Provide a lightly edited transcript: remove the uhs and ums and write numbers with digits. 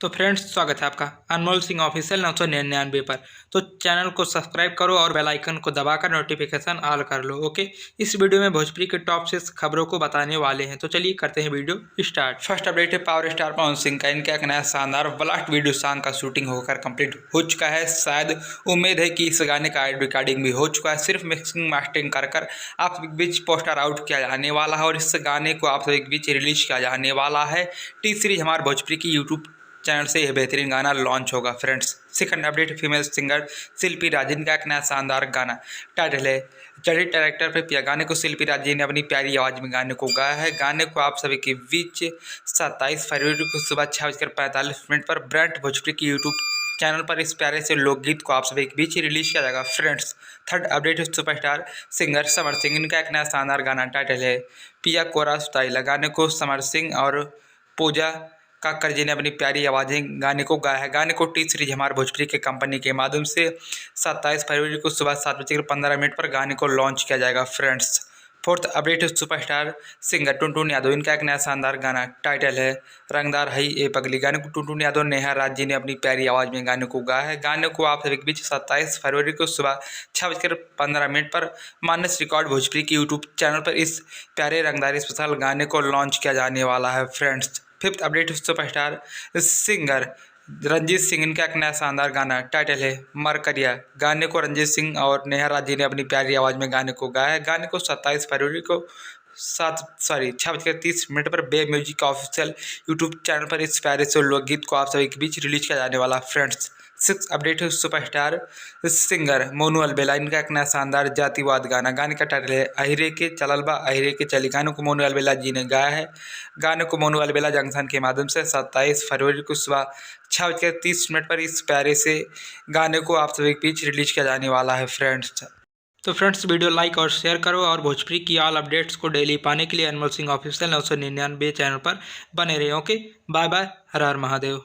तो फ्रेंड्स, स्वागत है आपका अनमोल सिंह ऑफिशियल 999 पर। तो चैनल को सब्सक्राइब करो और बेल आइकन को दबाकर नोटिफिकेशन ऑल कर लो। ओके, इस वीडियो में भोजपुरी के टॉप 6 खबरों को बताने वाले हैं। तो चलिए करते हैं वीडियो स्टार्ट। फर्स्ट अपडेट है पावर स्टार पवन सिंह का। इनका एक नया शानदार ब्लास्ट वीडियो सॉन्ग का शूटिंग होकर कंप्लीट हो चुका है। शायद उम्मीद है कि इस गाने का रिकॉर्डिंग भी हो चुका है। सिर्फ मिक्सिंग मास्टरिंग कर आप सभी के बीच पोस्टर आउट किया जाने वाला है और इस गाने को आप सभी के बीच रिलीज किया जाने वाला है। टी सीरीज हमारे भोजपुरी की यूट्यूब चैनल से यह बेहतरीन गाना लॉन्च होगा। Friends, second update, female singer Shilpi Rajan का एक नया शानदार गाना टाइटल है चढ़ी ट्रैक्टर पे पिया। गाने को शिल्पी राजन ने अपनी प्यारी आवाज़ में गाने को गाया है। गाने को आप सभी के बीच 27 फरवरी को सुबह 6:45 पर ब्रांड भोजपुरी की यूट्यूब चैनल पर इस प्यारे से लोकगीत को आप सभी के बीच रिलीज किया जाएगा। Friends, third update, superstar singer Samar Singh, इनका एक नया शानदार गाना टाइटल है पिया कोरा सुताइला। गाने को समर सिंह और पूजा काकर जी ने अपनी प्यारी आवाज़ें गाने को गाया है। गाने को टी सीरीज हमारे भोजपुरी के कंपनी के माध्यम से 27 फरवरी को सुबह 7:15 पर गाने को लॉन्च किया जाएगा। Friends, fourth update, superstar singer Tuntun Yadav, इनका एक नया शानदार गाना टाइटल है रंगदार हई ए पगली। गाने को टुनटुन यादव नेहा राज जी ने अपनी प्यारी आवाज़ में गाने को गाया है। गाने को आप सभी के बीच 27 फरवरी को सुबह 6:15 पर मानस रिकॉर्ड भोजपुरी की यूट्यूब चैनल पर इस प्यारे रंगदार स्पेशल गाने को लॉन्च किया जाने वाला है। Friends, fifth update, superstar singer Ranjit Singh, इनका एक नया शानदार गाना टाइटल है मरकरिया। गाने को रंजीत सिंह और नेहा राज जी ने अपनी प्यारी आवाज़ में गाने को गाया है। गाने को 27 फरवरी को 6:30 पर बे म्यूजिक ऑफिशियल यूट्यूब चैनल पर इस प्यारे से लोकगीत को आप सभी के बीच रिलीज किया जाने वाला। फ्रेंड्स, सिक्स अपडेट है, सुपरस्टार सिंगर मोनू अलबेला, इनका एक नया शानदार जातिवाद गाना। गाने का टाइटल है अहिरे के चललबा अहिरे के चली। गाने को मोनू अलबेला जी ने गाया है। गाने को मोनू अलबेला जंक्शन के माध्यम से 27 फरवरी को सुबह 6:30 पर इस प्यारे से गाने को आप सभी के बीच रिलीज किया जाने वाला है। फ्रेंड्स, तो फ्रेंड्स, वीडियो लाइक और शेयर करो और भोजपुरी की ऑल अपडेट्स को डेली पाने के लिए अनमोल सिंह ऑफिशियल 999 चैनल पर बने रहे। ओके, बाय बाय, हर हर महादेव।